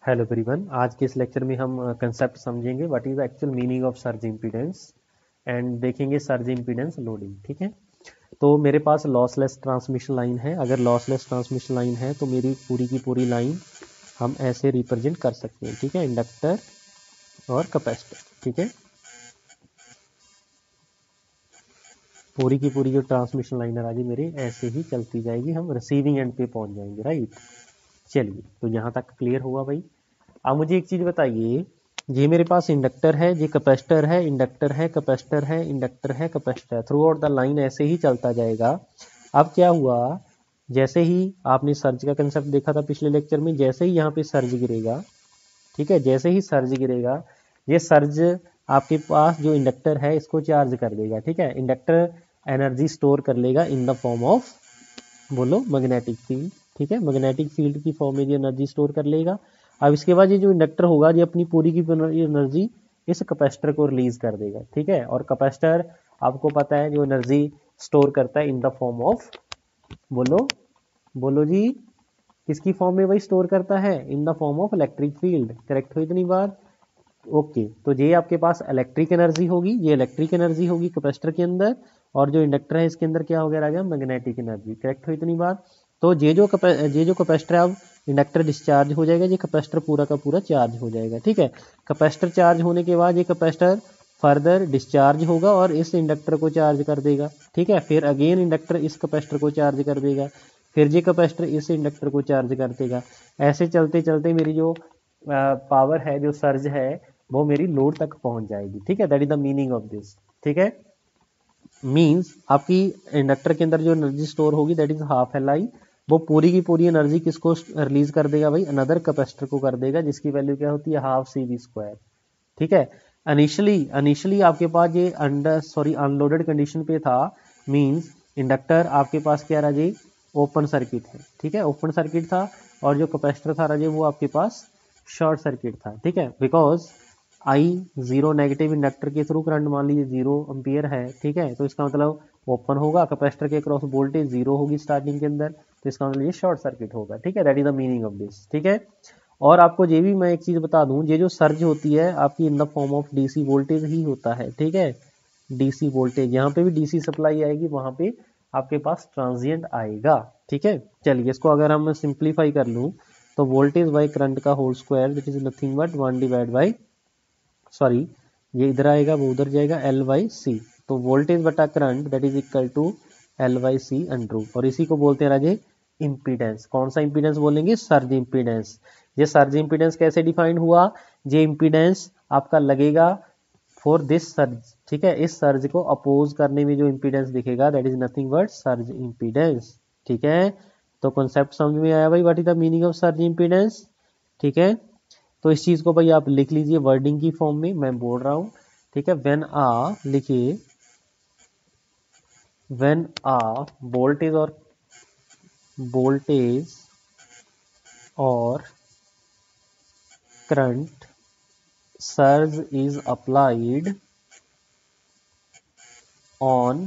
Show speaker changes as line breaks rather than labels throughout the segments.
Hello everyone, आज के इस लेक्चर में हम कंसेप्ट समझेंगे what is the actual meaning of surge impedance and देखेंगे सर्ज इम्पीडेंस लोडिंग। ठीक है, तो मेरे पास लॉसलेस ट्रांसमिशन लाइन है। अगर लॉसलेस ट्रांसमिशन लाइन है तो मेरी पूरी की पूरी लाइन हम ऐसे रिप्रेजेंट कर सकते हैं। ठीक है, इंडक्टर और कैपेसिटर। ठीक है, पूरी की पूरी जो ट्रांसमिशन लाइन है राजी मेरी ऐसे ही चलती जाएगी, हम रिसीविंग एंड पे पहुंच जाएंगे। राइट, चलिए तो यहाँ तक क्लियर हुआ भाई। अब मुझे एक चीज बताइए, ये मेरे पास इंडक्टर है, ये कैपेसिटर है, इंडक्टर है, कैपेसिटर है, इंडक्टर है, capacitor, through out the line ऐसे ही चलता जाएगा। अब क्या हुआ, जैसे ही आपने सर्ज का कंसेप्ट देखा था पिछले लेक्चर में, जैसे ही यहाँ पे सर्ज गिरेगा, ठीक है, जैसे ही सर्ज गिरेगा, ये सर्ज आपके पास जो इंडक्टर है इसको चार्ज कर देगा। ठीक है, इंडक्टर एनर्जी स्टोर कर लेगा इन द फॉर्म ऑफ, बोलो, मैग्नेटिक फील्ड। ठीक है, मैग्नेटिक फील्ड की फॉर्म में ये एनर्जी स्टोर कर लेगा। अब इसके बाद ये जो इंडक्टर होगा ये अपनी पूरी की एनर्जी इस कैपेसिटर को रिलीज कर देगा। ठीक है, और कैपेसिटर आपको पता है जो एनर्जी स्टोर करता है इन द फॉर्म ऑफ, बोलो बोलो जी, किसकी फॉर्म में भाई स्टोर करता है? इन the form of electric field. Correct हो इतनी बार? ओके, तो ये आपके पास इलेक्ट्रिक एनर्जी होगी, ये इलेक्ट्रिक एनर्जी होगी कैपेसिटर के अंदर, और जो इंडक्टर है इसके अंदर क्या हो गया राजा? Magnetic energy. करेक्ट हो इतनी बार? तो ये जो कैपेसिटर है, अब इंडक्टर डिस्चार्ज हो जाएगा, ये कैपेसिटर पूरा का पूरा चार्ज हो जाएगा। ठीक है, कैपेसिटर चार्ज होने के बाद ये कैपेसिटर फर्दर डिस्चार्ज होगा और इस इंडक्टर को चार्ज कर देगा। ठीक है, फिर अगेन इंडक्टर इस कैपेसिटर को चार्ज कर देगा, फिर ये कैपेसिटर इस इंडक्टर को चार्ज कर देगा। ऐसे चलते चलते मेरी जो पावर है, जो सर्ज है, वो मेरी लोड तक पहुंच जाएगी। ठीक है, that is the meaning of this. ठीक है, मींस आपकी इंडक्टर के अंदर जो एनर्जी स्टोर होगी that is half L I, वो पूरी की पूरी एनर्जी किसको रिलीज कर देगा भाई? अनदर कैपेसिटर को कर देगा, जिसकी वैल्यू क्या होती है? Half C V square. ठीक है, अनिशियली आपके पास ये अनलोडेड कंडीशन पे था, मींस इंडक्टर आपके पास क्या रहा जी? ओपन सर्किट है। ठीक है, ओपन सर्किट था, और जो कैपेसिटर था राजे वो आपके पास शॉर्ट सर्किट था। ठीक है, because I zero negative inductor के थ्रू करंट मान लीजिए 0 एम्पियर है। ठीक है, तो इसका मतलब ओपन होगा, कैपेसिटर के क्रॉस वोल्टेज 0 होगी स्टार्टिंग के अंदर, तो इसका मतलब ये शॉर्ट सर्किट होगा। ठीक है, that is the meaning of this. ठीक है, और आपको ये भी मैं एक चीज बता दूं, ये जो सर्ज होती है आपकी in the form of DC voltage ही होता है। ठीक है, डीसी वोल्टेज, यहाँ पे भी डीसी सप्लाई आएगी, वहां पे आपके पास ट्रांजिएंट आएगा। ठीक है, चलिए इसको अगर हम सिंप्लीफाई कर लूं, तो वोल्टेज बाई करंट का whole square that is nothing but 1 divide by, sorry, ये इधर आएगा वो उधर जाएगा, एल बाई सी। तो वोल्टेज बटा current that is equal to L by C under, और इसी को बोलते हैं राजे इम्पीडेंस। कौन सा इम्पीडेंस बोलेंगे? Surge impedance. ये सर्ज इम्पीडेंस कैसे डिफाइंड हुआ? ये इम्पीडेंस आपका लगेगा फॉर दिस सर्ज। ठीक है, इस सर्ज को अपोज करने में जो इम्पीडेंस दिखेगा that is nothing but surge impedance. ठीक है, तो कॉन्सेप्ट समझ में आया भाई? What is the meaning of surge impedance? ठीक है, तो इस चीज को भाई आप लिख लीजिए वर्डिंग की फॉर्म में, मैं बोल रहा हूं। ठीक है, व्हेन आ, लिखिए, व्हेन आ वोल्टेज और current surge is applied on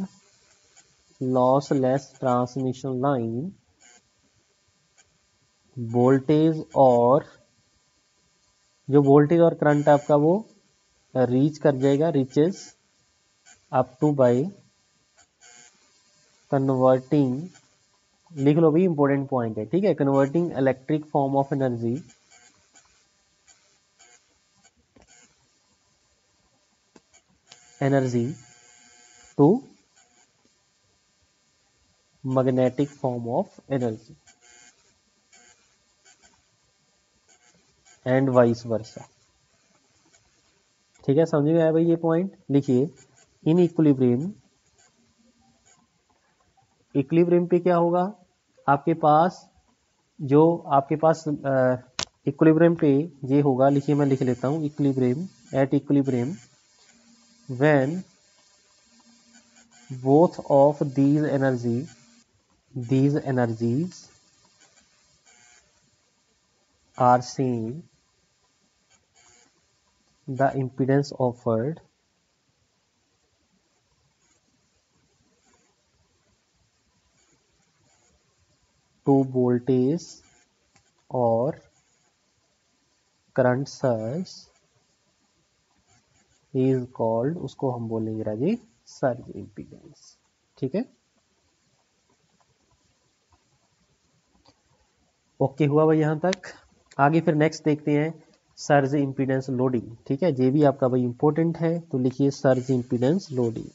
lossless transmission line, voltage और जो वोल्टेज और करंट आपका वो रीच कर जाएगा, reaches up to by converting, लिख लो भाई इंपॉर्टेंट पॉइंट है। ठीक है, converting electric form of energy to magnetic form of energy and vice versa. ठीक है, समझ में आया भाई ये पॉइंट? लिखिए, इन इक्विलिब्रियम, इक्विलिब्रियम पे क्या होगा आपके पास? जो आपके पास इक्विलिब्रियम पे ये होगा, लिखिए मैं लिख लेता हूँ, equilibrium, at equilibrium when both of these energies are same, the impedance offered to voltage or current surge is called, उसको हम बोलेंगे राजी सर्ज इम्पीडेंस। ठीक है, ओके हुआ भाई यहां तक। आगे फिर नेक्स्ट देखते हैं सर्ज इम्पीडेंस लोडिंग। ठीक है, ये भी आपका भाई इंपॉर्टेंट है, तो लिखिए सर्ज इम्पीडेंस लोडिंग।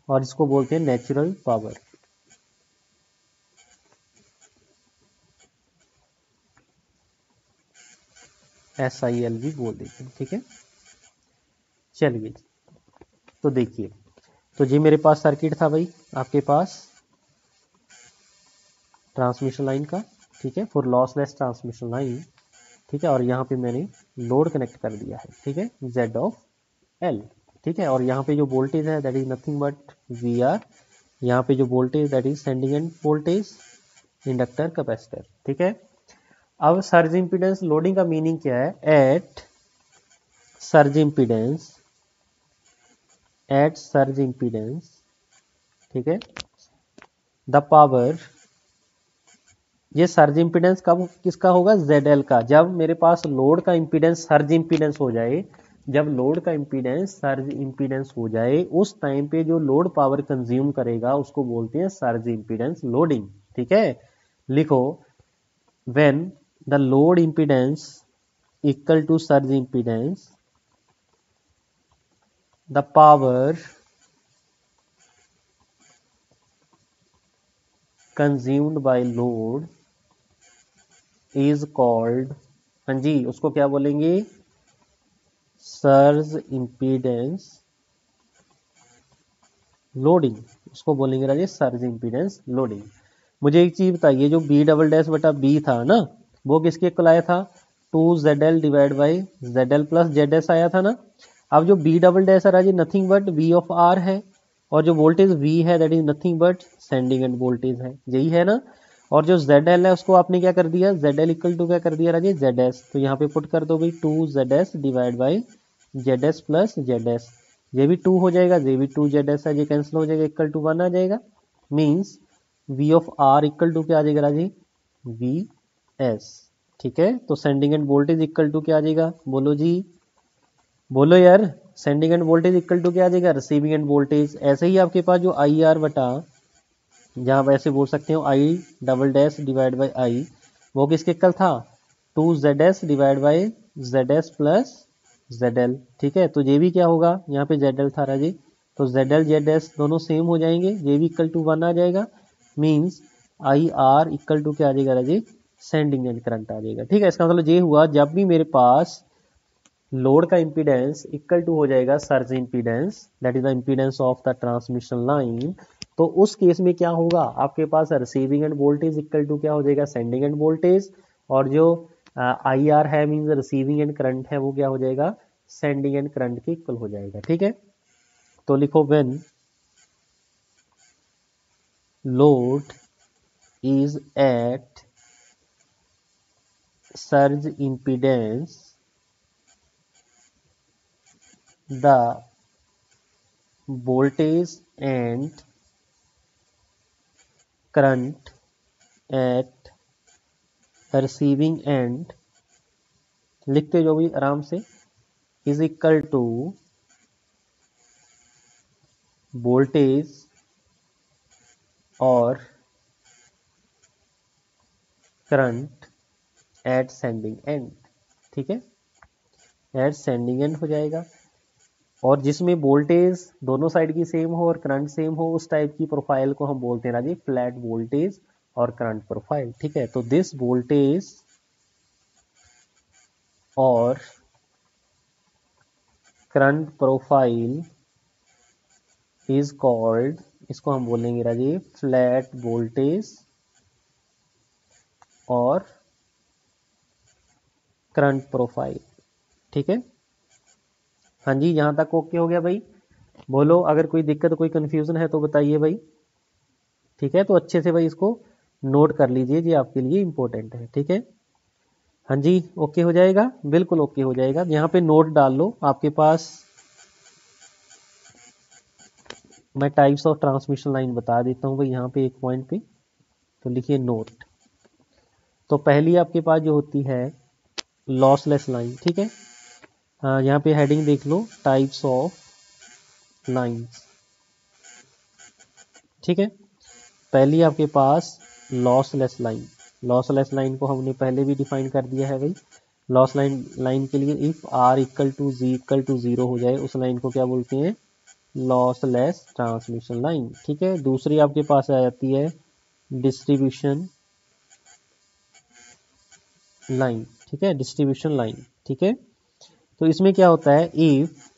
और इसको बोलते हैं नेचुरल पावर। SIL भी बोल देते हैं। ठीक है, चलिए तो देखिए, तो ये मेरे पास सर्किट था भाई, आपके पास ट्रांसमिशन लाइन का। ठीक है, फॉर लॉसलेस ट्रांसमिशन लाइन। ठीक है, और यहाँ पे मैंने लोड कनेक्ट कर दिया है। ठीक है, Z ऑफ L। ठीक है, और यहाँ पे जो वोल्टेज है that is nothing but VR। यहाँ पे जो voltage that is sending end voltage, inductor capacitor. ठीक है, अब सर्ज इम्पीडेंस लोडिंग का मीनिंग क्या है? At surge impedance, at surge impedance, ठीक है, द पावर, ये सर्ज इम्पीडेंस कब किसका होगा? ZL का। जब मेरे पास लोड का इम्पीडेंस सर्ज इम्पीडेंस हो जाए, जब लोड का इम्पीडेंस सर्ज इम्पीडेंस हो जाए, उस टाइम पे जो लोड पावर कंज्यूम करेगा उसको बोलते हैं सर्ज इम्पीडेंस लोडिंग। ठीक है, लिखो when the load impedance equal to surge impedance, the power consumed by load is called, हाँ जी, उसको क्या बोलेंगे? Surge impedance loading. उसको बोलेंगे राजे सर्ज इम्पीडेंस लोडिंग। मुझे एक चीज बताइए, जो बी डबल डैश बटा बी था ना, वो किसके इक्वल आया था? 2ZL divide by ZL plus ZS आया था ना। अब जो बी डबल डैश है राजे nothing but V of R है, और जो वोल्टेज V है that is nothing but sending end voltage है, यही है ना। और जो ZL है उसको आपने क्या कर दिया? ZL इक्वल टू क्या कर दिया राजे? ZS। तो यहाँ पे पुट कर दो भाई 2ZS divide by ZS plus ZS। ये भी 2 हो जाएगा, ये भी 2ZS है, ये कैंसिल हो जाएगा, इक्वल टू 1 आ जाएगा। Means V of R equal to क्या आ जाएगा राजी? VS। ठीक है, तो sending end voltage equal to क्या आ जाएगा? बोलो जी, बोलो यार, sending end voltage equal to क्या आ जाएगा? Receiving end voltage. ऐसे ही आपके पास जो IR बटा, जहाँ वैसे बोल सकते हो I double dash divide by I, वो किसके इक्वल था? 2ZS divide by ZS plus ZL। ठीक है, तो ये भी क्या होगा? यहाँ पे ZL था राजी, तो ZL ZS दोनों सेम हो जाएंगे, ये भी इक्वल टू 1 आ जाएगा। मीन्स IR इक्वल टू क्या आ जाएगा राजी? सेंडिंग एंड करंट आ जाएगा। ठीक है, इसका मतलब ये हुआ, जब भी मेरे पास लोड का इंपीडेंस इक्वल टू हो जाएगा surge impedance, that is the impedance of the transmission line, तो उस केस में क्या होगा? आपके पास receiving end voltage equal to क्या हो जाएगा? Sending end voltage. और जो IR है मींस रिसीविंग एंड करंट है, वो क्या हो जाएगा? सेंडिंग एंड करंट के इक्वल हो जाएगा। ठीक है, तो लिखो when load is at surge impedance, the voltage and current at the receiving end, लिखते जो भी आराम से, is equal to voltage और current at sending end। ठीक है, at sending end हो जाएगा। और जिसमें वोल्टेज दोनों साइड की सेम हो और करंट सेम हो, उस टाइप की प्रोफाइल को हम बोलते हैं राजी फ्लैट वोल्टेज और करंट प्रोफाइल। ठीक है, तो दिस वोल्टेज और करंट प्रोफाइल इज कॉल्ड, इसको हम बोलेंगे राजी फ्लैट वोल्टेज और करंट प्रोफाइल। ठीक है, हाँ जी, यहां तक ओके हो गया भाई? बोलो, अगर कोई दिक्कत कोई कंफ्यूजन है तो बताइए भाई। ठीक है, तो अच्छे से भाई इसको नोट कर लीजिए, ये आपके लिए इंपॉर्टेंट है। ठीक है, हाँ जी, ओके हो जाएगा, बिल्कुल ओके हो जाएगा। यहाँ पे नोट डाल लो, आपके पास मैं टाइप्स ऑफ ट्रांसमिशन लाइन बता देता हूँ भाई यहाँ पे एक पॉइंट पे। तो लिखिए नोट। तो पहली आपके पास जो होती है लॉसलेस लाइन, ठीक है। हाँ, यहाँ पे हेडिंग देख लो, टाइप्स ऑफ लाइंस, ठीक है। पहली आपके पास लॉसलेस लाइन। लॉसलेस लाइन को हमने पहले भी डिफाइन कर दिया है भाई। लॉस लाइन के लिए if R equal to G equal to zero हो जाए उस लाइन को क्या बोलते हैं, लॉसलेस ट्रांसमिशन लाइन, ठीक है। दूसरी आपके पास आ जाती है डिस्ट्रीब्यूशन लाइन, ठीक है, डिस्ट्रीब्यूशन लाइन, ठीक है। तो इसमें क्या होता है, if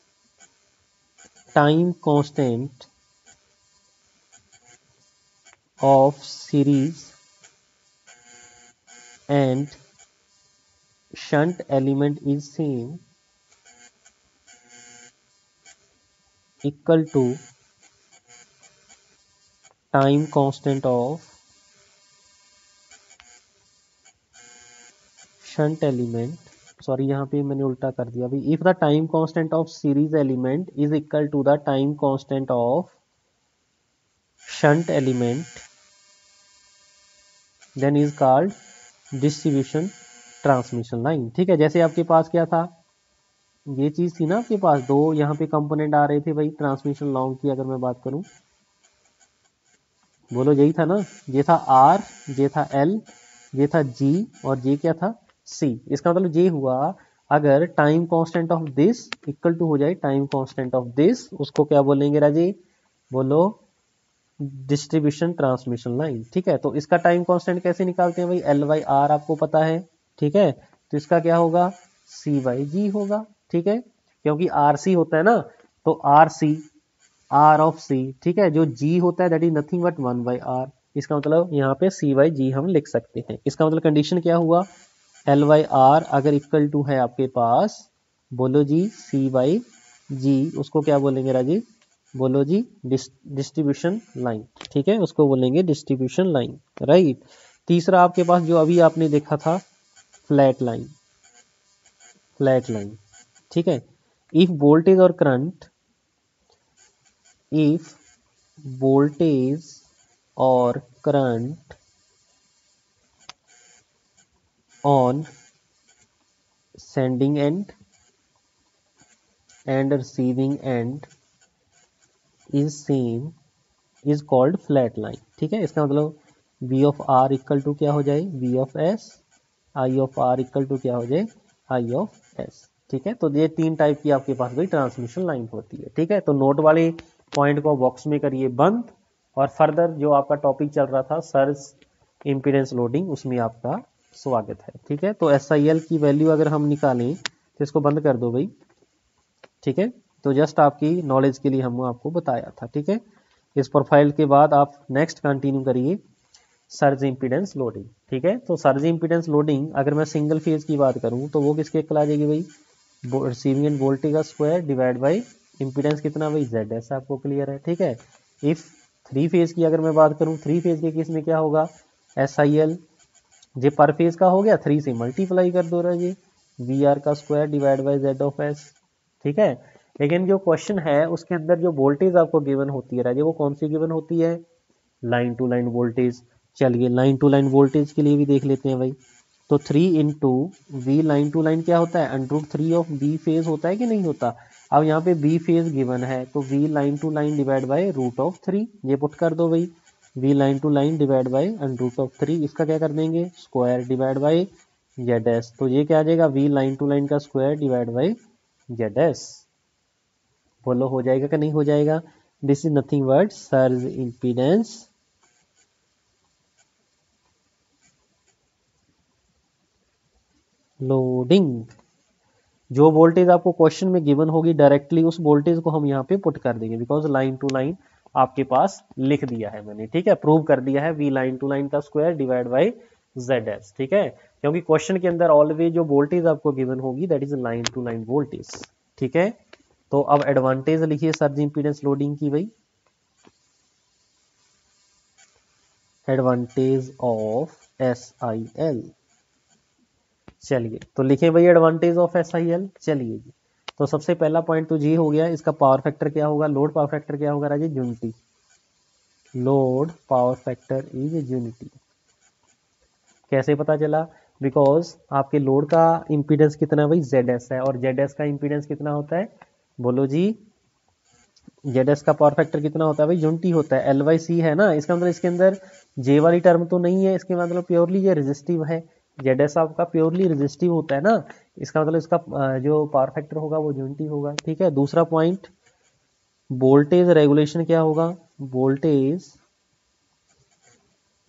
time constant of series and shunt element is same equal to time constant of shunt element, sorry यहाँ पे मैंने उल्टा कर दिया भाई। If the time constant of series element is equal to the time constant of shunt element then is called distribution transmission line, ठीक है। जैसे आपके पास क्या था, ये चीज थी ना आपके पास, दो यहाँ पे कंपोनेंट आ रहे थे भाई ट्रांसमिशन लॉन्ग की, अगर मैं बात करूं, बोलो यही था ना, ये था आर, ये था एल, ये था जी, और ये क्या था, सी। इसका मतलब ये हुआ, अगर time constant of this equal to हो जाए टाइम कांस्टेंट ऑफ दिस, उसको क्या बोलेंगे राजी, बोलो डिस्ट्रीब्यूशन ट्रांसमिशन लाइन, ठीक है। तो इसका टाइम कांस्टेंट कैसे निकालते हैं भाई, एल बाई आर आपको पता है, ठीक है। तो इसका क्या होगा, सी बाई जी होगा, ठीक है, क्योंकि आर सी होता है ना, तो R C, R of C, ठीक है। जो जी होता है that is nothing but 1 by R. इसका मतलब यहाँ पे सी बाई जी हम लिख सकते हैं। इसका मतलब कंडीशन क्या हुआ, एल बाई आर अगर इक्वल टू है आपके पास, बोलो जी सी बाई जी, उसको क्या बोलेंगे राजी, बोलो जी डिस्ट्रीब्यूशन लाइन, ठीक है, उसको बोलेंगे डिस्ट्रीब्यूशन लाइन, राइट। तीसरा आपके पास जो अभी आपने देखा था फ्लैट लाइन, फ्लैट लाइन, ठीक है। इफ वोल्टेज और करंट, इफ वोल्टेज और current on sending end and receiving end is same is called flat line, ठीक है। इसका मतलब V of R equal to क्या हो जाए, V of S, I of R equal to क्या हो जाए, I of S, ठीक है। तो ये तीन टाइप की आपके पास भाई ट्रांसमिशन लाइन होती है, ठीक है। तो नोट वाले पॉइंट को बॉक्स में करिए बंद, और फर्दर जो आपका टॉपिक चल रहा था सर्ज इम्पीडेंस लोडिंग, उसमें आपका स्वागत है, ठीक है। तो SIL की वैल्यू अगर हम निकालें तो इसको बंद कर दो भाई, ठीक है। तो जस्ट आपकी नॉलेज के लिए हम आपको बताया था, ठीक है। इस प्रोफाइल के बाद आप नेक्स्ट कंटिन्यू करिए सर्ज इम्पीडेंस लोडिंग, ठीक है। तो सर्ज इम्पीडेंस लोडिंग अगर मैं सिंगल फेज की बात करूं तो वो किसके इक्वल आ जाएगी भाई, रिसीविंग एंड वोल्टेज का स्क्वायर डिवाइड बाई इम्पीडेंस कितना भाई जेड, ऐसा आपको क्लियर है, ठीक है। इफ थ्री फेज की अगर मैं बात करूं, थ्री फेज के केस में क्या होगा, SIL जे पर फेज का हो गया, 3 से मल्टीप्लाई कर दो रहा वी आर का square divide by Z of S, ठीक है। लेकिन जो क्वेश्चन है उसके अंदर जो वोल्टेज आपको गिवन होती है राजे, वो कौन सी गिवन होती है, लाइन टू लाइन वोल्टेज। चलिए लाइन टू लाइन वोल्टेज के लिए भी देख लेते हैं भाई। तो 3 into V line to line क्या होता है, √3 ऑफ बी फेज होता है कि नहीं होता। अब यहाँ पे बी फेज गिवन है, तो V line to line divide by √3, ये पुट कर दो भाई, V line to line divide by √3, इसका क्या कर देंगे square divide by Z S. तो ये क्या आ जाएगा, वी लाइन टू लाइन का square divide by Z S. बोलो हो जाएगा कि नहीं हो जाएगा, this is nothing but surge impedance loading. जो वोल्टेज आपको क्वेश्चन में गिवन होगी डायरेक्टली उस वोल्टेज को हम यहाँ पे पुट कर देंगे, बिकॉज लाइन टू लाइन आपके पास लिख दिया है मैंने, ठीक है, प्रूव कर दिया है वी लाइन टू लाइन का square divide by Z S, ठीक है। क्योंकि क्वेश्चन के अंदर ऑलवेज जो वोल्टेज आपको गिवन होगी that is line to line voltage, ठीक है। तो अब एडवांटेज लिखिए सर्ज इंपीडेंस लोडिंग की भाई, एडवांटेज ऑफ SIL। चलिए तो लिखें भाई एडवांटेज ऑफ SIL, चलिए जी। तो सबसे पहला पॉइंट तो ये हो गया, इसका पावर फैक्टर क्या होगा, लोड पावर फैक्टर क्या होगा Rajesh, unity, load power factor is unity. कैसे पता चला, बिकॉज आपके लोड का इंपीडेंस कितना है भाई, ZS है, और ZS का इंपीडेंस कितना होता है, बोलो जी, ZS का पावर फैक्टर कितना होता है भाई, यूनिटी होता है, L/C है ना, इसका मतलब इसके अंदर J वाली टर्म तो नहीं है, इसके मतलब प्योरली ये रेजिस्टिव है, ZS आपका प्योरली रेजिस्टिव होता है ना, इसका मतलब इसका जो पावर फैक्टर होगा वो यूनिटी होगा। ठीक है, दूसरा पॉइंट, वोल्टेज रेगुलेशन क्या होगा, वोल्टेज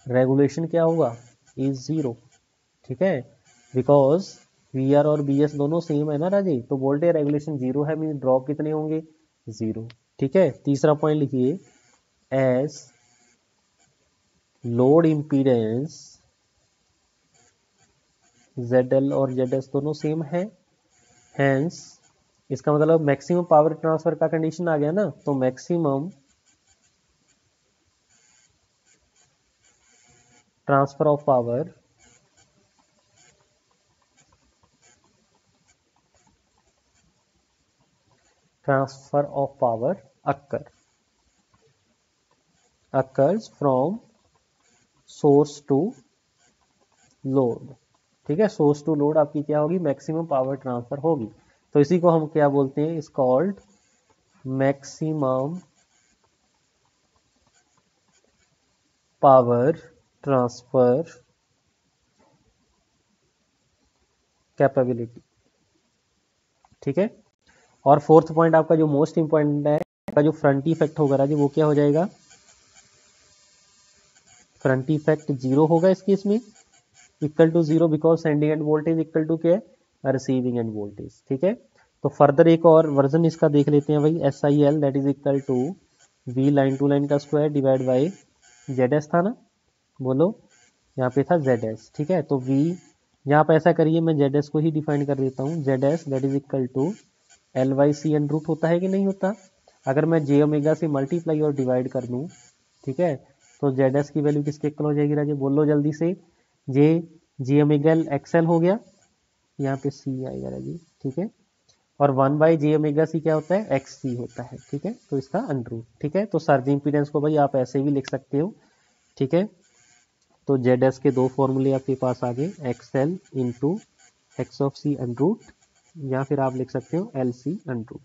रेगुलेशन क्या होगा, इज 0। ठीक है, बिकॉज VR और BS दोनों सेम है ना राजी, तो वोल्टेज रेगुलेशन 0 है, मीन ड्रॉप कितने होंगे, 0। ठीक है, तीसरा पॉइंट लिखिए, एज लोड इंपीडेंस ZL और ZS दोनों सेम है, हैंस इसका मतलब मैक्सिमम पावर ट्रांसफर का कंडीशन आ गया ना, तो maximum transfer of power occurs from source to load. ठीक है, सोर्स टू लोड आपकी क्या होगी, मैक्सिमम पावर ट्रांसफर होगी, तो इसी को हम क्या बोलते हैं, is called maximum power transfer capability. ठीक है, और फोर्थ पॉइंट आपका जो मोस्ट इंपॉर्टेंट है, आपका जो फ्रंट इफेक्ट होगा राजी, वो क्या हो जाएगा, फ्रंट इफेक्ट 0 होगा इस केस में, equal to 0, because sending end voltage equal to क्या है, रिसीविंग एंड वोल्टेज। ठीक है, तो फर्दर एक और वर्जन इसका देख लेते हैं भाई, SIL that is equal to V line to line का स्क्वायर डिवाइड बाई ZS था ना, बोलो, यहाँ पे था ZS। ठीक है, तो V यहाँ पे ऐसा करिए, मैं ZS को ही डिफाइन कर देता हूँ, ZS that is equal to L/C an root होता है कि नहीं होता, अगर मैं J ओमेगा से मल्टीप्लाई और डिवाइड कर दूँ, ठीक है, तो ZS की वैल्यू किसके इक्वल हो जाएगी राजे, बोलो जल्दी से, J ओमेगा XL हो गया, यहाँ पे C आएगा राजी। ठीक है, और 1/J ओमेगा C क्या होता है, XC होता है। ठीक है, तो इसका अंडर। ठीक है, तो सर्ज इंपीडेंस को भाई आप ऐसे भी लिख सकते हो। ठीक है, तो ZS के दो फॉर्मूले आपके पास आ गए, XL into X of C under root, या फिर आप लिख सकते हो LC अंडर रूट।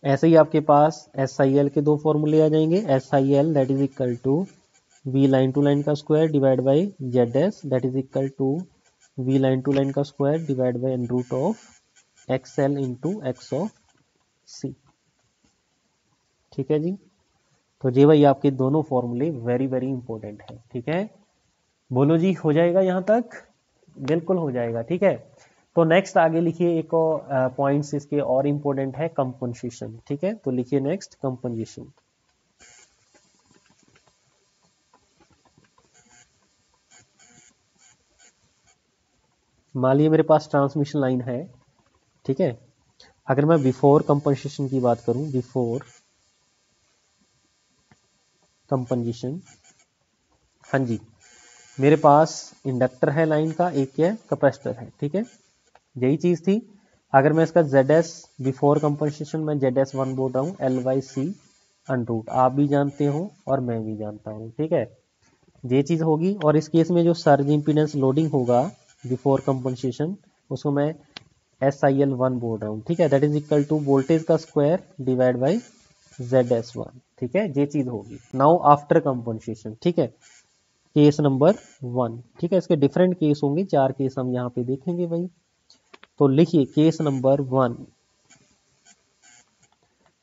ऐसे ही आपके पास SIL के दो फॉर्मूले आ जाएंगे, SIL that is equal to V line to line का square divide by ZS that is equal to V line to line का square divide by under root of XL into X of C. ठीक है जी, तो जी भाई आपके दोनों फॉर्मूले very very important है। ठीक है, बोलो जी, हो जाएगा यहाँ तक, बिल्कुल हो जाएगा। ठीक है, तो नेक्स्ट आगे लिखिए, एक और पॉइंट्स इसके और इंपॉर्टेंट है, कंपनसेशन। ठीक है, तो लिखिए नेक्स्ट कंपनसेशन। मान लीजिए मेरे पास ट्रांसमिशन लाइन है। ठीक है, अगर मैं बिफोर कंपनसेशन की बात करूं, बिफोर कंपनसेशन, हाँ जी, मेरे पास इंडक्टर है लाइन का, एक क्या कैपेसिटर है। ठीक है, यही चीज थी। अगर मैं इसका ZS बिफोर कंपनसेशन में ZS1 बोल रहा हूँ, L/C अंडर रूट, आप भी जानते हो और मैं भी जानता हूँ। ठीक है, ये चीज होगी, और इस केस में जो सर्ज इंपीडेंस लोडिंग होगा बिफोर कंपनसेशन, उसको मैं SIL1 बोल रहा हूँ। ठीक है, that is equal to voltage का स्क्वायर डिवाइड बाई ZS1। ठीक है, ये चीज होगी। नाउ आफ्टर कंपनसेशन, ठीक है, केस नंबर 1। ठीक है, इसके डिफरेंट केस होंगे, 4 केस हम यहाँ पे देखेंगे भाई। तो लिखिए केस नंबर 1।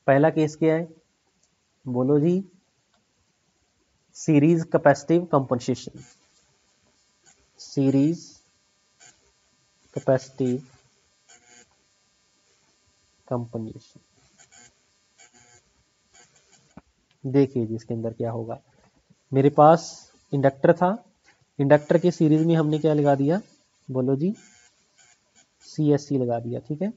पहला केस क्या है, बोलो जी, series capacitive compensation, series capacitive compensation. देखिए जी, इसके अंदर क्या होगा, मेरे पास इंडक्टर था, इंडक्टर के सीरीज में हमने क्या लगा दिया, बोलो जी, CSC लगा दिया। ठीक है,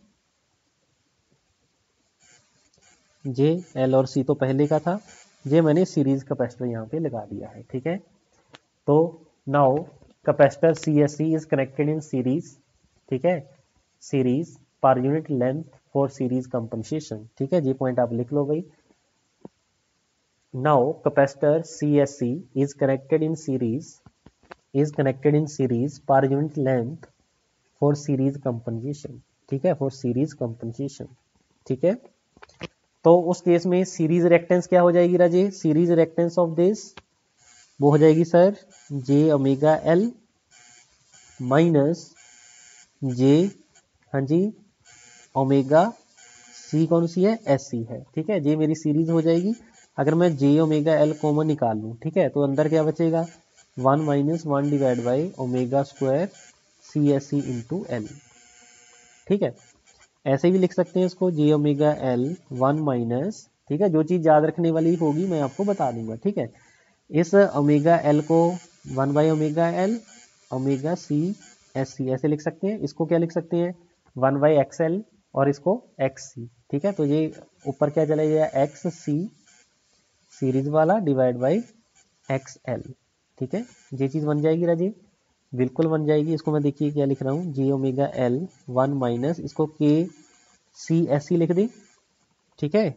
जे L और C तो पहले का था, जे मैंने सीरीज कैपेसिटर यहाँ पे लगा दिया है। ठीक है, तो now capacitor CSC is connected in series ठीक है, series per unit length for series compensation. ठीक है, ये पॉइंट आप लिख लो भाई। Now capacitor CSC is connected in series per unit length for series compensation. ठीक है, फॉर सीरीज कंपनसेशन। ठीक है, तो उस केस में सीरीज रिएक्टेंस क्या हो जाएगी राजे? सीरीज रिएक्टेंस ऑफ दिस वो हो जाएगी सर जे ओमेगा एल माइनस जे, हाँ जी, ओमेगा सी कौन सी है? SC है। ठीक है, ये मेरी सीरीज हो जाएगी। अगर मैं जे ओमेगा एल कॉमन निकाल लूँ, ठीक है, तो अंदर क्या बचेगा? 1 minus 1 divide by omega square CSC into L. ठीक है, ऐसे भी लिख सकते हैं इसको, जे ओमेगा एल 1 माइनस, ठीक है, जो चीज़ याद रखने वाली होगी मैं आपको बता दूंगा। ठीक है, इस ओमेगा एल को 1 by omega L omega CSC ऐसे लिख सकते हैं। इसको क्या लिख सकते हैं? 1 बाई XL और इसको XC। ठीक है, तो ये ऊपर क्या चला गया? XC सीरीज वाला डिवाइड बाई XL। ठीक है, ये चीज़ बन जाएगी राजी, बिल्कुल बन जाएगी। इसको मैं देखिए क्या लिख रहा हूँ, जे ओमेगा एल 1 माइनस इसको KCSC लिख दी। ठीक है,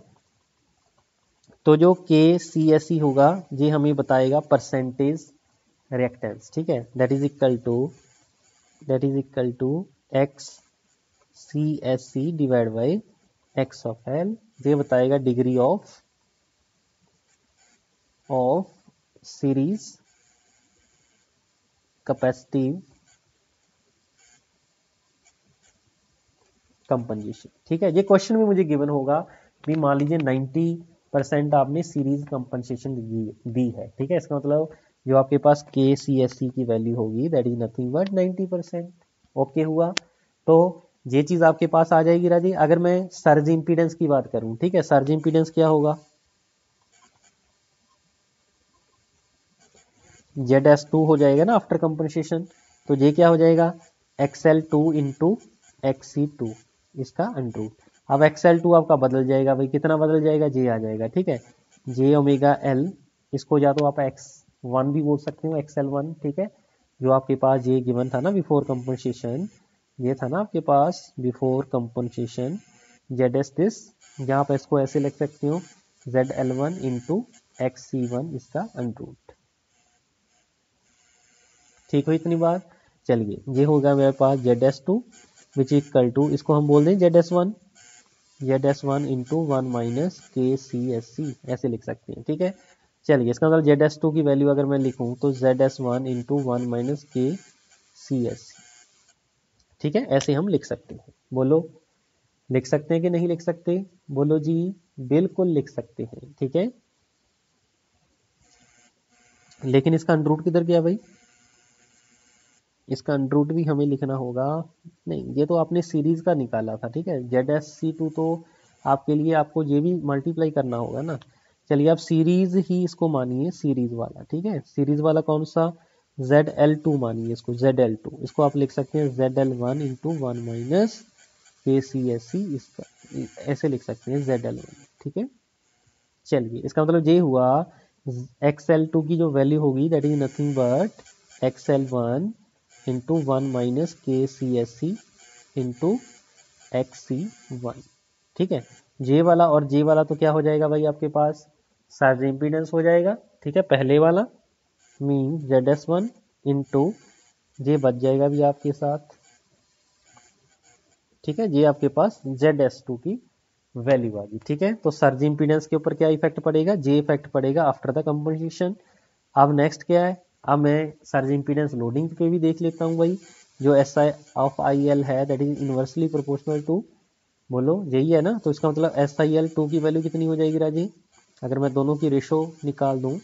तो जो KCSC होगा ये हमें बताएगा परसेंटेज रिएक्टेंस। ठीक है, that is equal to XCSC divide by X of L। ये बताएगा degree of series capacitive compensation. ठीक है, ये क्वेश्चन में मुझे गिवन होगा भी मान लीजिए 90% आपने सीरीज कंपनसेशन दी है। ठीक है, इसका मतलब जो आपके पास KCSC की वैल्यू होगी that is nothing but 90%। Okay हुआ, तो ये चीज आपके पास आ जाएगी राजी। अगर मैं सर्ज इंपीडेंस की बात करूं, ठीक है, सर्ज इंपीडेंस क्या होगा? ZS2 हो जाएगा ना आफ्टर कंपनसेशन। तो ये क्या हो जाएगा? XL2 इंटू XC2 इसका अंडरूट। अब XL2 आपका बदल जाएगा भाई, कितना बदल जाएगा? जे आ जाएगा। ठीक है, जे ओमेगा एल, इसको या तो आप X1 भी बोल सकते हो, XL1। ठीक है, जो आपके पास ये गिवन था ना बिफोर कंपनसेशन, ये था ना आपके पास बिफोर कंपनसेशन ZS दिस, यहाँ पर इसको ऐसे लिख सकते हो ZL1 इंटू XC1 इसका अंडरूट। ठीक हो इतनी बात? चलिए, ये होगा मेरे पास ZS2 विच इक्वल टू, इसको हम बोल दें ZS1 इंटू 1 माइनस KCSC ऐसे लिख सकते हैं। ठीक है, चलिए, इसका मतलब ZS2 की वैल्यू अगर मैं लिखूं तो ZS1 इंटू 1 माइनस KCSC। ठीक है, ऐसे हम लिख सकते हैं। बोलो, लिख सकते हैं कि नहीं लिख सकते? बोलो जी, बिल्कुल लिख सकते हैं। ठीक है, लेकिन इसका अंडरूट किधर गया भाई? इसका अंडरूट भी हमें लिखना होगा। नहीं, ये तो आपने सीरीज का निकाला था। ठीक है, ZSC2 तो आपके लिए आपको ये भी मल्टीप्लाई करना होगा ना। चलिए, आप सीरीज ही इसको मानिए, सीरीज वाला। ठीक है, सीरीज वाला कौन सा? ZL2 मानिए इसको, ZL2 इसको आप लिख सकते हैं ZL1 इंटू 1 माइनस KCSC इसका, ऐसे लिख सकते हैं ZL1। ठीक है, चलिए, इसका मतलब ये हुआ XL2 की जो वैल्यू होगी that is nothing but XL1 into 1 minus KCSC into XC1। ठीक है, जे वाला और जे वाला तो क्या हो जाएगा भाई आपके पास? सर्ज इम्पीडेंस हो जाएगा। ठीक है, पहले वाला मीन ZS1 इंटू जे बच जाएगा भी आपके साथ। ठीक है, ये आपके पास ZS2 की वैल्यू आ गई। ठीक है, तो सर्ज इम्पीडेंस के ऊपर क्या इफेक्ट पड़ेगा? जे इफेक्ट पड़ेगा आफ्टर द कंपनसेशन। अब नेक्स्ट क्या है? अब मैं सर्ज इम्पीडेंस लोडिंग पे भी देख लेता हूँ भाई। जो SI ऑफ IL है that is inversely proportional to, बोलो यही है ना? तो इसका मतलब SIL2 की वैल्यू कितनी हो जाएगी राजी? अगर मैं दोनों की रेशो निकाल दूं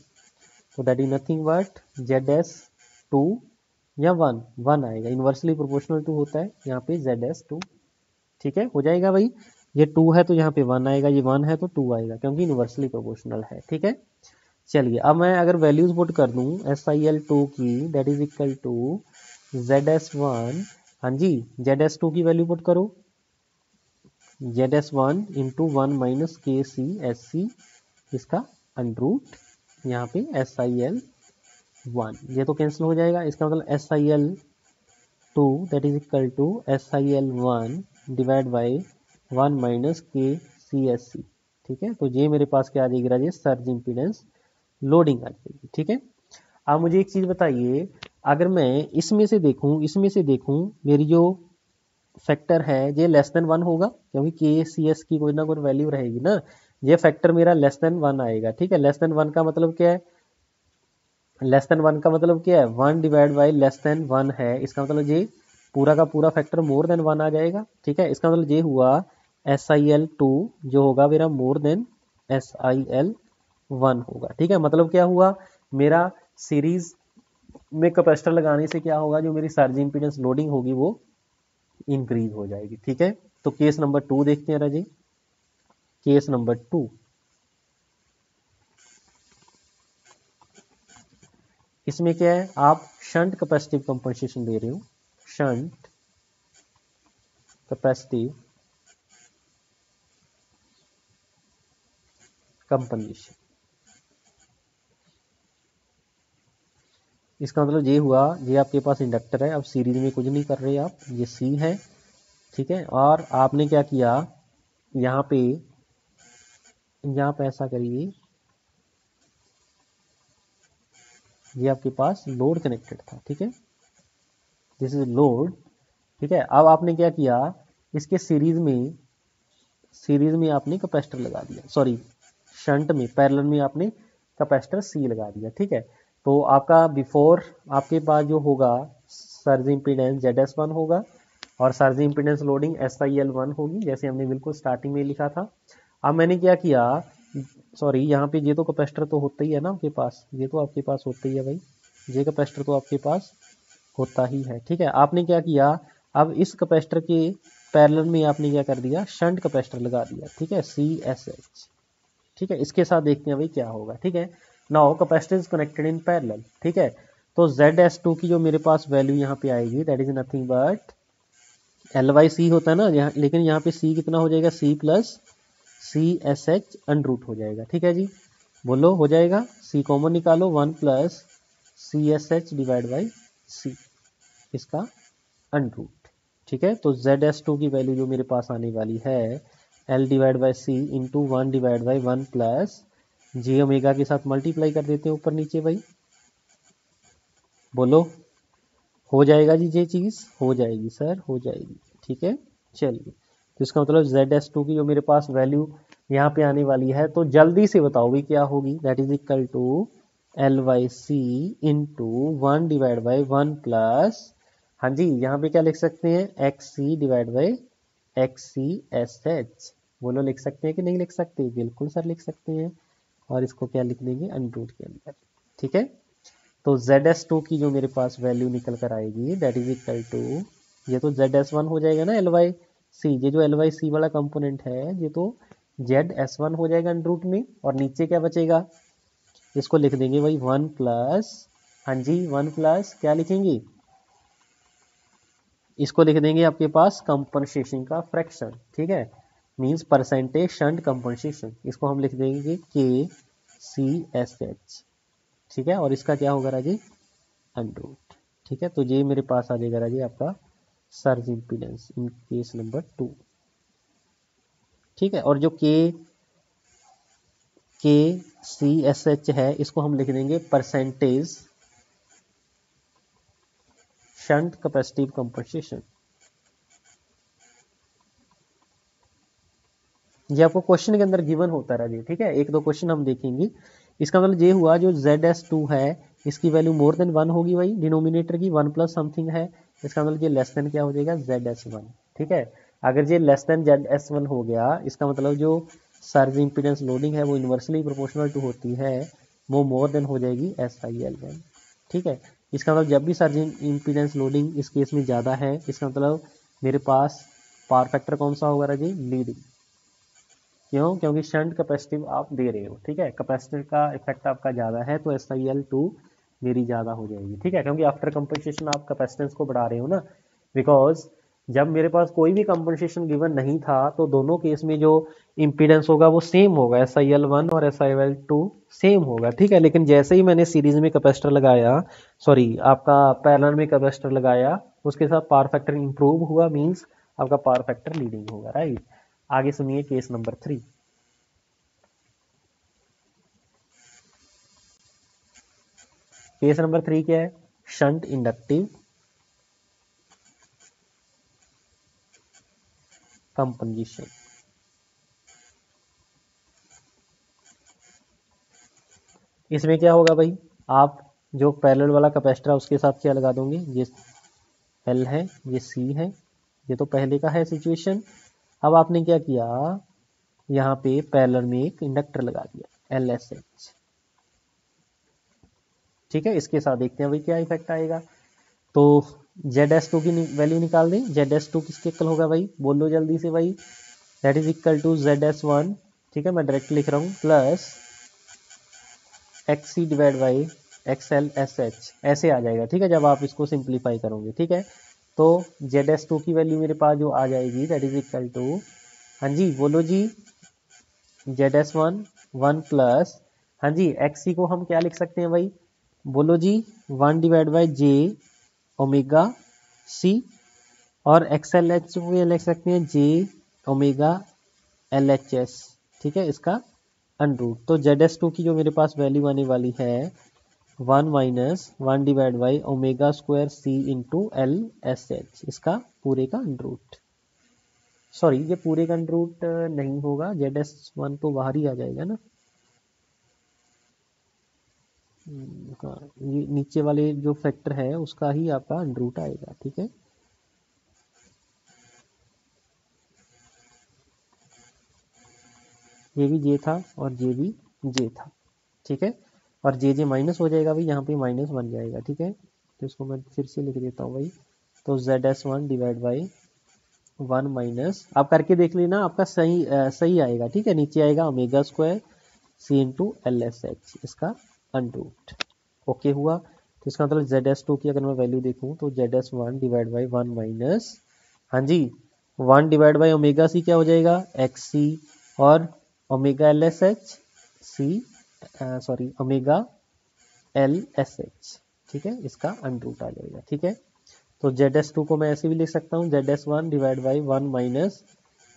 तो that is nothing but ZS2 या 1 आएगा, इनवर्सली प्रोपोर्शनल टू होता है यहाँ पे ZS2। ठीक है, हो जाएगा भाई। ये 2 है तो यहाँ पे 1 आएगा, ये 1 है तो 2 आएगा, क्योंकि इनवर्सली प्रोपोर्शनल है। ठीक है, चलिए, अब मैं अगर वैल्यूज पुट कर दूं SIL2 की that is equal to ZS1, हाँ जी, ZS2 की वैल्यू पुट करो ZS1 इंटू 1 माइनस KCSC इसका अंडरूट, यहाँ पे SIL1 ये तो कैंसिल हो जाएगा। इसका मतलब SIL2 2 that is equal to SIL1 divide by 1 minus KCSC। ठीक है, तो ये मेरे पास क्या आ जाएगी राजेश, सर्ज इम्पीडेंस लोडिंग आ जाएगी। ठीक है, आप मुझे एक चीज बताइए, अगर मैं इसमें से देखूं मेरी जो फैक्टर है ये लेस देन 1 होगा, क्योंकि KCS की कोई ना कोई वैल्यू रहेगी ना, ये फैक्टर मेरा लेस देन 1 आएगा। ठीक है, लेस देन 1 का मतलब क्या है, लेस देन 1 का मतलब क्या है, 1 डिवाइड बाई लेस देन 1 है, इसका मतलब ये पूरा का पूरा फैक्टर मोर देन 1 आ जाएगा। ठीक है, इसका मतलब ये हुआ SIL2 जो होगा मेरा मोर देन SIL1 होगा। ठीक है, मतलब क्या हुआ, मेरा सीरीज में कैपेसिटर लगाने से क्या होगा, जो मेरी सर्ज इंपीडेंस लोडिंग होगी वो इंक्रीज हो जाएगी। ठीक है, तो केस नंबर 2 देखते हैं राजी। केस नंबर 2, इसमें क्या है, आप शंट कैपेसिटिव कंपनसेशन दे रहे हो, शंट कैपेसिटिव कंपनसेशन। इसका मतलब ये हुआ, ये आपके पास इंडक्टर है, अब सीरीज में कुछ नहीं कर रहे आप, ये सी है। ठीक है, और आपने क्या किया, यहाँ पे ऐसा करिए, ये आपके पास लोड कनेक्टेड था। ठीक है, दिस इज लोड। ठीक है, अब आपने क्या किया, इसके सीरीज में आपने कैपेसिटर लगा दिया, सॉरी शंट में पैरेलल में आपने कैपेसिटर सी लगा दिया। ठीक है, तो आपका बिफोर आपके पास जो होगा सर्ज इंपीडेंस ZS1 होगा और सर्ज इंपीडेंस लोडिंग SIL1 होगी, जैसे हमने बिल्कुल स्टार्टिंग में लिखा था। अब मैंने क्या किया, सॉरी यहाँ पे ये तो कैपेसिटर तो होता ही है ना आपके पास, ये तो आपके पास होता ही है भाई, ये कैपेसिटर तो आपके पास होता ही है। ठीक है, आपने क्या किया, अब इस कैपेसिटर के पैरेलल में आपने क्या कर दिया, शंट कैपेसिटर लगा दिया। ठीक है, CSH। ठीक है, इसके साथ देखते हैं भाई क्या होगा। ठीक है, now capacitor is connected in parallel. ठीक है, तो ZS2 की जो मेरे पास वैल्यू यहाँ पे आएगी that is nothing but L/C होता है ना यहाँ, लेकिन यहाँ पे C कितना हो जाएगा, C प्लस CSH अनरूट हो जाएगा। ठीक है जी, बोलो हो जाएगा, C कॉमन निकालो, 1 plus CSH divide by C, इसका अनरूट। ठीक है, तो ZS2 की वैल्यू जो मेरे पास आने वाली है L divide by C into 1 divide by 1 plus J omega के साथ मल्टीप्लाई कर देते हैं ऊपर नीचे भाई, बोलो हो जाएगा जी, ये चीज़ हो जाएगी सर, हो जाएगी। ठीक है, चलिए, तो इसका मतलब ZS2 की जो मेरे पास वैल्यू यहाँ पे आने वाली है, तो जल्दी से बताओ भी क्या होगी, that is equal to L/C into 1 divide by 1 plus, हाँ जी यहाँ पे क्या लिख सकते हैं, XC डिवाइड बाई XCSH। बोलो लिख सकते हैं कि नहीं लिख सकते, बिल्कुल सर लिख सकते हैं, और इसको क्या लिख देंगे, अनरूट के अंदर। ठीक है, तो ZS2 की जो मेरे पास वैल्यू निकल कर आएगी दैट इज इक्वल टू, ये तो ZS1 हो जाएगा ना L/C, ये जो L/C वाला कंपोनेंट है ये तो ZS1 हो जाएगा अनरूट में, और नीचे क्या बचेगा, इसको लिख देंगे भाई 1 प्लस, हाँ जी 1 प्लस क्या लिखेंगे, इसको लिख देंगे आपके पास कंपनसेशन का फ्रैक्शन। ठीक है, मींस परसेंटेज शंट कंपनसेशन, इसको हम लिख देंगे KCSH। ठीक है, और इसका क्या होगा राजी, अनरूट। ठीक है, तो ये मेरे पास आ जाएगा राजी आपका surge impedance in case number 2। ठीक है, और जो KCSH है इसको हम लिख देंगे परसेंटेज शंट कैपेसिटिव कंपनसेशन। ये आपको क्वेश्चन के अंदर गिवन होता है राजी। ठीक है, एक दो क्वेश्चन हम देखेंगे। इसका मतलब ये हुआ जो ZS2 है इसकी वैल्यू मोर देन 1 होगी भाई, डिनोमिनेटर की 1 प्लस समथिंग है, इसका मतलब ये लेस देन क्या हो जाएगा, ZS1। ठीक है, अगर ये लेस देन ZS1 हो गया, इसका मतलब जो सर्ज इंपीडेंस लोडिंग है वो इन्वर्सली प्रोपोर्शनल टू होती है, वो मोर देन हो जाएगी SIL1। ठीक है, इसका मतलब जब भी सर्ज इंपीडेंस लोडिंग इस केस में ज़्यादा है, इसका मतलब मेरे पास पावर फैक्टर कौन सा होगा राजी, लीडिंग। क्यों, क्योंकि शंट कैपेसिटिव आप दे रहे हो। ठीक है, कैपेसिटर का इफेक्ट आपका ज़्यादा है तो SIL2 मेरी ज़्यादा हो जाएगी। ठीक है, क्योंकि आफ्टर कंपनसेशन आप कैपेसिटेंस को बढ़ा रहे हो ना, बिकॉज जब मेरे पास कोई भी कंपनसेशन गिवन नहीं था तो दोनों केस में जो इम्पीडेंस होगा वो सेम होगा, SIL1 और SIL2 सेम होगा। ठीक है, लेकिन जैसे ही मैंने सीरीज में कैपेसिटर लगाया, सॉरी आपका पैरेलल में कैपेसिटर लगाया, उसके साथ पावर फैक्टर इंप्रूव हुआ, मींस आपका पावर फैक्टर लीडिंग होगा, राइट। आगे सुनिए केस नंबर 3। केस नंबर 3 क्या है? Shunt inductive compensation. इसमें क्या होगा भाई, आप जो पैरेलल वाला कैपेसिटर है उसके साथ क्या लगा दोगे, ये एल है, ये सी है, ये तो पहले का है सिचुएशन। अब आपने क्या किया, यहाँ पे पैरेलल में एक इंडक्टर लगा दिया LSH, ठीक है। इसके साथ देखते हैं भाई क्या इफेक्ट आएगा। तो ZS2 की वैल्यू निकाल दें। ZS2 किसके इक्वल होगा भाई, बोलो जल्दी से भाई। That is equal to ZS1, ठीक है, मैं डायरेक्ट लिख रहा हूँ, plus XC divide by XLSH, ऐसे आ जाएगा, ठीक है, जब आप इसको सिंप्लीफाई करोगे, ठीक है। तो ZS2 की वैल्यू मेरे पास जो आ जाएगी दैट इज इक्वल टू, हाँ जी बोलो जी, ZS1 1 प्लस, हाँ जी XC को हम क्या लिख सकते हैं भाई, बोलो जी, 1 divide by J omega C, और XLH को ये लिख सकते हैं J ओमेगा LHS, ठीक है, इसका अंडरूट। तो ZS2 की जो मेरे पास वैल्यू आने वाली है 1 minus 1 divide by omega square C into LSH, इसका पूरे का अंडरूट। सॉरी, ये पूरे का अंडरूट नहीं होगा, ZS1 तो बाहर ही आ जाएगा ना। हाँ, ये नीचे वाले जो फैक्टर है उसका ही आपका अंडरूट आएगा, ठीक है। ये भी J था और ये भी J था, ठीक है, और जे माइनस हो जाएगा भाई, यहाँ पे माइनस बन जाएगा, ठीक है। तो इसको मैं फिर से लिख देता हूँ भाई। तो ZS1 डिवाइड बाई 1 माइनस, आप करके देख लेना, आपका सही आएगा, ठीक है। नीचे आएगा omega square C into LSH, इसका अंडरूट। ओके हुआ। तो इसका मतलब ZS2 की अगर मैं वैल्यू देखूँ तो ZS1 डिवाइड बाई 1 माइनस, हाँ जी, 1 डिवाइड बाई ओमेगा C क्या हो जाएगा, XC, और omega LSH C, sorry omega LSH, ठीक है, इसका अंडरूट आ जाएगा, ठीक है। तो ZS2 को मैं ऐसे भी लिख सकता हूँ, ZS1 डिवाइड बाई 1 माइनस,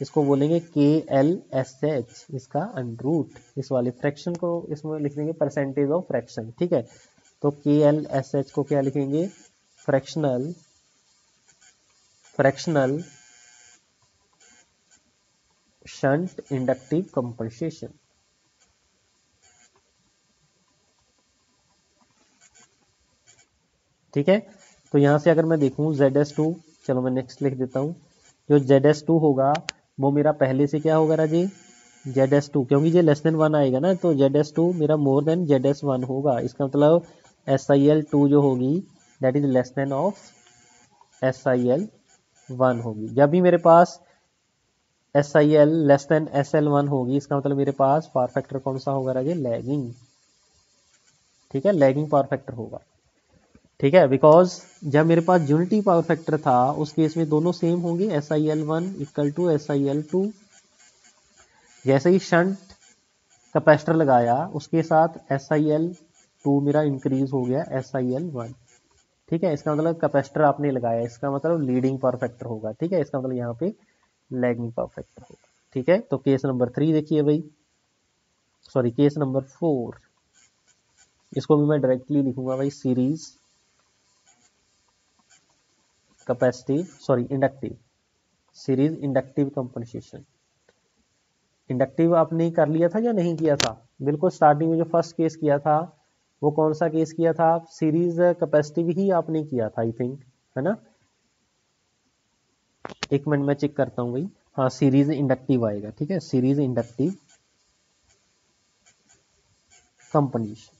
इसको बोलेंगे KLSH, इसका अंडरूट। इस वाले फ्रैक्शन को इसमें लिख देंगे परसेंटेज ऑफ फ्रैक्शन, ठीक है। तो KLSH को क्या लिखेंगे, फ्रैक्शनल शंट इंडक्टिव कंपनसेशन, ठीक है। तो यहाँ से अगर मैं देखूँ ZS2, चलो मैं नेक्स्ट लिख देता हूँ, जो ZS2 होगा वो मेरा पहले से क्या होगा राजी, ZS2, क्योंकि ये लेस देन 1 आएगा ना, तो ZS2 मेरा मोर देन ZS1 होगा। इसका मतलब SIL2 जो होगी that is less than of SIL1 होगी। जब भी मेरे पास SIL लेस देन SL1 होगी, इसका मतलब मेरे पास पावर फैक्टर कौन सा होगा राजे, लैगिंग, ठीक है, लैगिंग पावर फैक्टर होगा, ठीक है। बिकॉज जब मेरे पास यूनिटी पावर फैक्टर था उस केस में दोनों सेम होंगे, SIL1 इक्वल टू SIL2। जैसे ही शंट कैपेसिटर लगाया उसके साथ SIL2 मेरा इंक्रीज हो गया SIL1, ठीक है। इसका मतलब कैपेसिटर आपने लगाया, इसका मतलब लीडिंग पावर फैक्टर होगा, ठीक है। इसका मतलब यहाँ पे लैगिंग पावर फैक्टर होगा, ठीक है। तो केस नंबर 3 देखिए भाई, सॉरी केस नंबर 4, इसको भी मैं डायरेक्टली लिखूंगा भाई, series capacitive, sorry inductive, series inductive compensation. Inductive आपने कर लिया था या नहीं किया था, बिल्कुल स्टार्टिंग में जो फर्स्ट केस किया था वो कौन सा केस किया था, सीरीज कैपेसिटिव ही आपने किया था आई थिंक, है ना। एक मिनट में चेक करता हूँ भाई, हाँ सीरीज इंडक्टिव आएगा, ठीक है, सीरीज इंडक्टिव कंपनसेशन।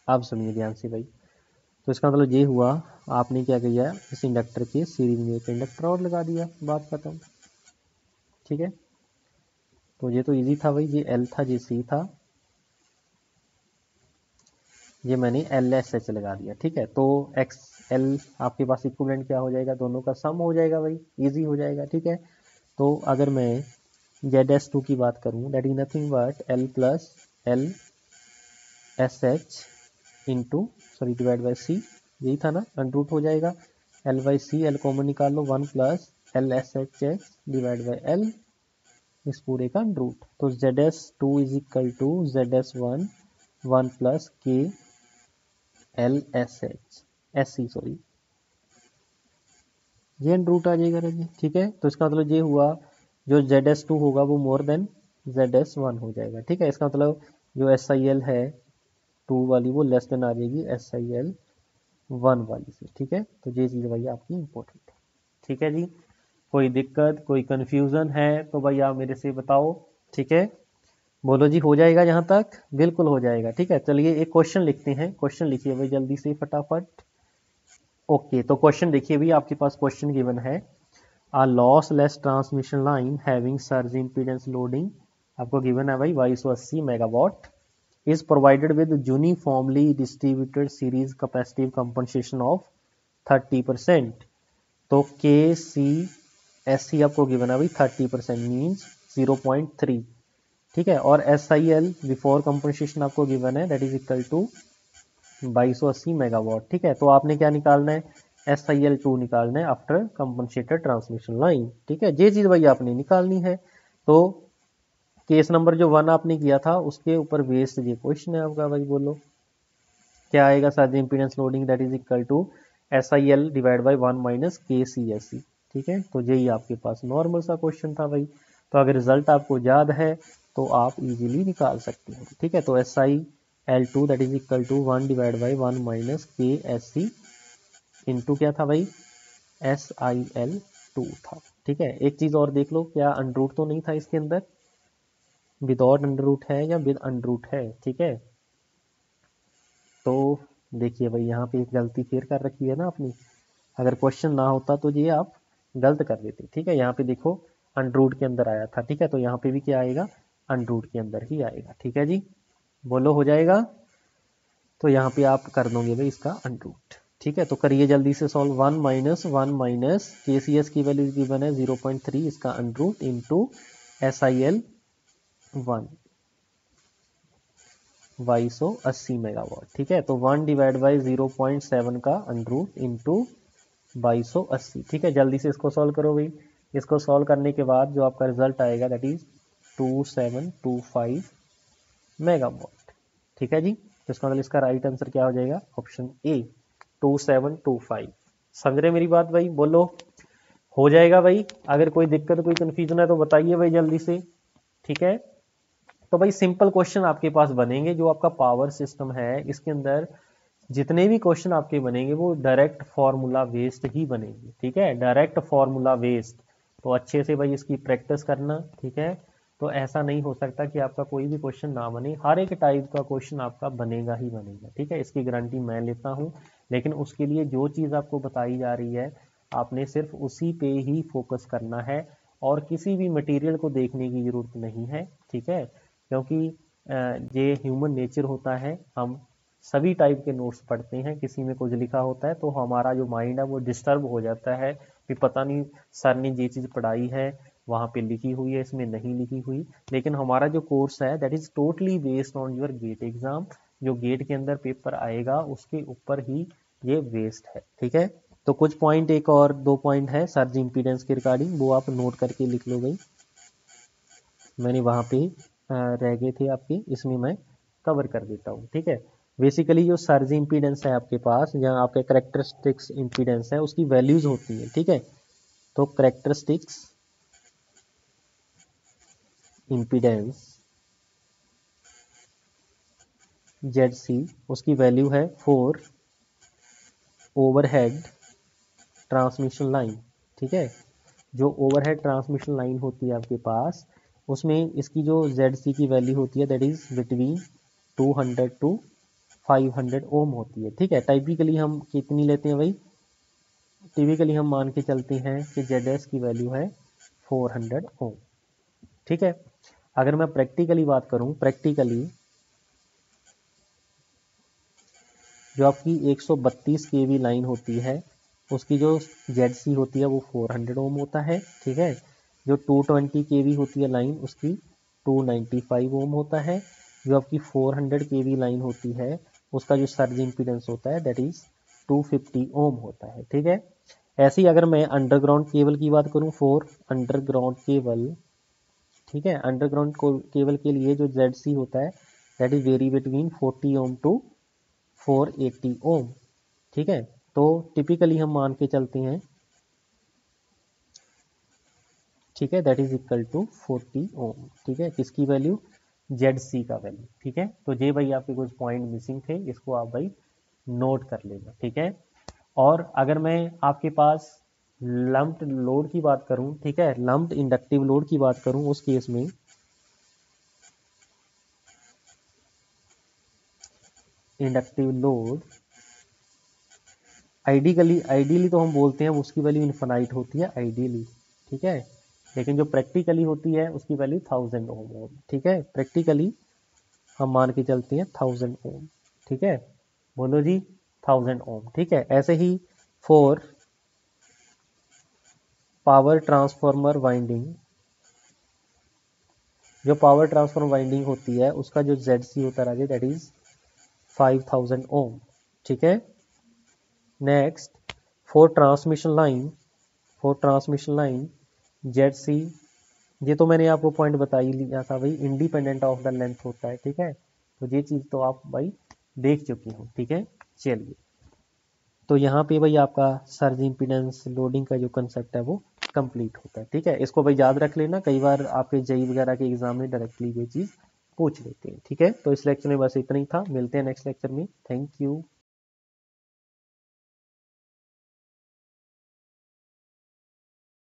आप सुनिए ध्यान से भाई, तो इसका मतलब ये हुआ, आपने क्या किया, इस इंडक्टर के सीरीज में एक इंडक्टर और लगा दिया, बात खत्म, ठीक है। तो ये तो इजी था भाई, ये L था, ये C था, ये मैंने LSH लगा दिया, ठीक है। तो XL आपके पास इक्विवेलेंट क्या हो जाएगा, दोनों का सम हो जाएगा भाई, इजी हो जाएगा, ठीक है। तो अगर मैं ZS2 की बात करूं that is nothing but L plus LSH into sorry divide by C, यही था ना, अंडर रूट हो जाएगा, L by C, L common निकाल लो, 1 plus L S H S divide by L, इस पूरे का अंडर रूट। तो Z S two is equal to Z S one 1 plus K L S H S C sorry, ये under root आ जाएगा जी, ठीक है। तो इसका मतलब ये हुआ जो जेड एस टू होगा वो more than Z S one हो जाएगा, ठीक है। इसका मतलब जो एस आई एल है टू वाली वो लेस देन आ जाएगी एस आई एल वन वाली से, ठीक है। तो ये चीज़ भैया आपकी इंपॉर्टेंट है, ठीक है जी। कोई दिक्कत कोई कंफ्यूजन है तो भैया आप मेरे से बताओ, ठीक है। बोलो जी, हो जाएगा यहाँ तक? बिल्कुल हो जाएगा, ठीक है। चलिए एक क्वेश्चन लिखते हैं, क्वेश्चन लिखिए भाई जल्दी से फटाफट। ओके, तो क्वेश्चन देखिए भी, आपके पास क्वेश्चन गिवन है, a lossless transmission line having surge impedance loading, आपको गिवन है भाई 2280 megawatt, is provided with uniformly distributed series capacitive compensation of 30%। तो के सी एस सी आपको गिवन है भाई 30% मीन्स 0.3, ठीक है। और S I L before compensation आपको गिवन है that is equal to 2280 megawatt, ठीक है। तो आपने क्या निकालना है, एस आई एल टू निकालना है आफ्टर कंपनसेटेड ट्रांसमिशन लाइन, ठीक है। ये चीज भाई आपने निकालनी है। तो केस नंबर जो 1 आपने किया था उसके ऊपर बेस्ड ये क्वेश्चन है आपका भाई, बोलो क्या आएगा। Surge impedance loading that is equal to S I L divide by 1 minus K C S C, ठीक है। तो यही आपके पास नॉर्मल सा क्वेश्चन था भाई। तो अगर रिजल्ट आपको याद है तो आप इजीली निकाल सकते हो, ठीक है। तो S I L two that is equal to 1 divide by 1 minus K S C into क्या था भाई, एस आई एल टू था, ठीक है। एक चीज और देख लो, क्या अंडर रूट तो नहीं था इसके अंदर, विदाउट अंडर रूट है या विद अंडर रूट है, ठीक है। तो देखिए भाई यहाँ पे एक गलती फिर कर रखी है ना आपने, अगर क्वेश्चन ना होता तो ये आप गलत कर देते, ठीक है। यहाँ पे देखो अंडर रूट के अंदर आया था, ठीक है। तो यहाँ पे भी क्या आएगा, अंडर रूट के अंदर ही आएगा, ठीक है जी। बोलो हो जाएगा। तो यहाँ पे आप कर दोगे भाई इसका अंडर रूट, ठीक है। तो करिए जल्दी से solve, 1 minus K C S की वैल्यू गिवन है 0.3, इसका under root into S I L 1 2280 megawatt, ठीक है। तो 1 डिवाइड बाई 0.7 का अंडर रूट इंटू 2280, ठीक है। जल्दी से इसको सॉल्व करो भाई। इसको सॉल्व करने के बाद जो आपका रिजल्ट आएगा दैट इज 2725 मेगावाट, ठीक है जी। तो इसका मतलब इसका राइट आंसर क्या हो जाएगा, ऑप्शन ए 2725। समझ रहे मेरी बात भाई, बोलो हो जाएगा भाई। अगर कोई दिक्कत कोई कंफ्यूजन है तो बताइए भाई जल्दी से, ठीक है। तो भाई सिंपल क्वेश्चन आपके पास बनेंगे, जो आपका पावर सिस्टम है इसके अंदर जितने भी क्वेश्चन आपके बनेंगे वो डायरेक्ट फॉर्मूला बेस्ड ही बनेंगे, ठीक है, डायरेक्ट फॉर्मूला बेस्ड। तो अच्छे से भाई इसकी प्रैक्टिस करना, ठीक है। तो ऐसा नहीं हो सकता कि आपका कोई भी क्वेश्चन ना बने, हर एक टाइप का क्वेश्चन आपका बनेगा ही बनेगा, ठीक है। इसकी गारंटी मैं लेता हूँ। लेकिन उसके लिए जो चीज़ आपको बताई जा रही है आपने सिर्फ उसी पे ही फोकस करना है, और किसी भी मटेरियल को देखने की जरूरत नहीं है, ठीक है। क्योंकि ये ह्यूमन नेचर होता है, हम सभी टाइप के नोट्स पढ़ते हैं, किसी में कुछ लिखा होता है तो हमारा जो माइंड है वो डिस्टर्ब हो जाता है कि पता नहीं सर ने ये चीज़ पढ़ाई है वहाँ पे लिखी हुई है इसमें नहीं लिखी हुई। लेकिन हमारा जो कोर्स है that is totally based on your GATE exam, जो गेट के अंदर पेपर आएगा उसके ऊपर ही ये बेस्ड है, ठीक है। तो कुछ पॉइंट, एक और दो पॉइंट है सर्ज इम्पीडेंस के रिगार्डिंग, वो आप नोट करके लिख लो भाई। मैंने वहाँ पे रह गए थे आपके, इसमें मैं कवर कर देता हूँ, ठीक है। बेसिकली जो सर्ज इम्पीडेंस है आपके पास, जहाँ आपके करेक्टरिस्टिक्स इम्पीडेंस है उसकी वैल्यूज होती है, ठीक है। तो करेक्टरिस्टिक्स इम्पीडेंस जेड सी, उसकी वैल्यू है 4 ओवरहेड ट्रांसमिशन लाइन, ठीक है। जो ओवरहेड ट्रांसमिशन लाइन होती है आपके पास उसमें इसकी जो जेड सी की वैल्यू होती है दैट इज बिटवीन 200 टू 500 ओम होती है, ठीक है। टाइपिकली हम कितनी लेते हैं भाई, टिपिकली हम मान के चलते हैं कि जेड एस की वैल्यू है 400 ओम, ठीक है। अगर मैं प्रैक्टिकली बात करूं, प्रैक्टिकली जो आपकी 132 केवी लाइन होती है उसकी जो जेड सी होती है वो 400 ओम होता है, ठीक है। जो 220 केवी होती है लाइन उसकी 295 ओम होता है। जो आपकी 400 केवी लाइन होती है उसका जो सर्ज इम्पीडेंस होता है दैट इज 250 ओम होता है। ठीक है, ऐसे ही अगर मैं अंडरग्राउंड केबल की बात करूं फॉर अंडरग्राउंड केबल, ठीक है, अंडरग्राउंड केबल के लिए जो ZC होता है that is very between 40 ohm to 480 ohm. ठीक है, तो टिपिकली हम मान के चलते हैं, ठीक है, दैट इज इक्वल टू 40 ओम। ठीक है, किसकी वैल्यू, ZC का वैल्यू। ठीक है, तो ये भाई आपके कुछ पॉइंट मिसिंग थे, इसको आप भाई नोट कर लेना। ठीक है, और अगर मैं आपके पास लम्प्ड लोड की बात करूं, ठीक है, लम्प्ड इंडक्टिव लोड की बात करूं, उस केस में इंडक्टिव लोड आइडियली तो हम बोलते हैं उसकी वैल्यू इन्फिनाइट होती है आइडियली। ठीक है, लेकिन जो प्रैक्टिकली होती है उसकी वैल्यू 1000 ओम। ठीक है, प्रैक्टिकली हम मान के चलते हैं 1000 ओम। ठीक है, बोलो जी 1000 ओम। ठीक है, ऐसे ही फॉर पावर ट्रांसफॉर्मर वाइंडिंग, जो पावर ट्रांसफॉर्मर वाइंडिंग होती है उसका जो ZC होता है दैट इज 5000 ओम। ठीक है, next for transmission line ZC, ये तो मैंने आपको पॉइंट बता ही लिया था भाई, इंडिपेंडेंट ऑफ द लेंथ होता है। ठीक है, तो ये चीज तो आप भाई देख चुके हो। ठीक है, चलिए, तो यहाँ पे भाई आपका सर्ज इम्पीडेंस लोडिंग का जो कंसेप्ट है वो कंप्लीट होता है। ठीक है, इसको भाई याद रख लेना, कई बार आपके जेई वगैरह के एग्जाम में डायरेक्टली ये चीज पूछ लेते हैं। ठीक है, तो इस लेक्चर में बस इतना ही था, मिलते हैं नेक्स्ट लेक्चर में। Thank you.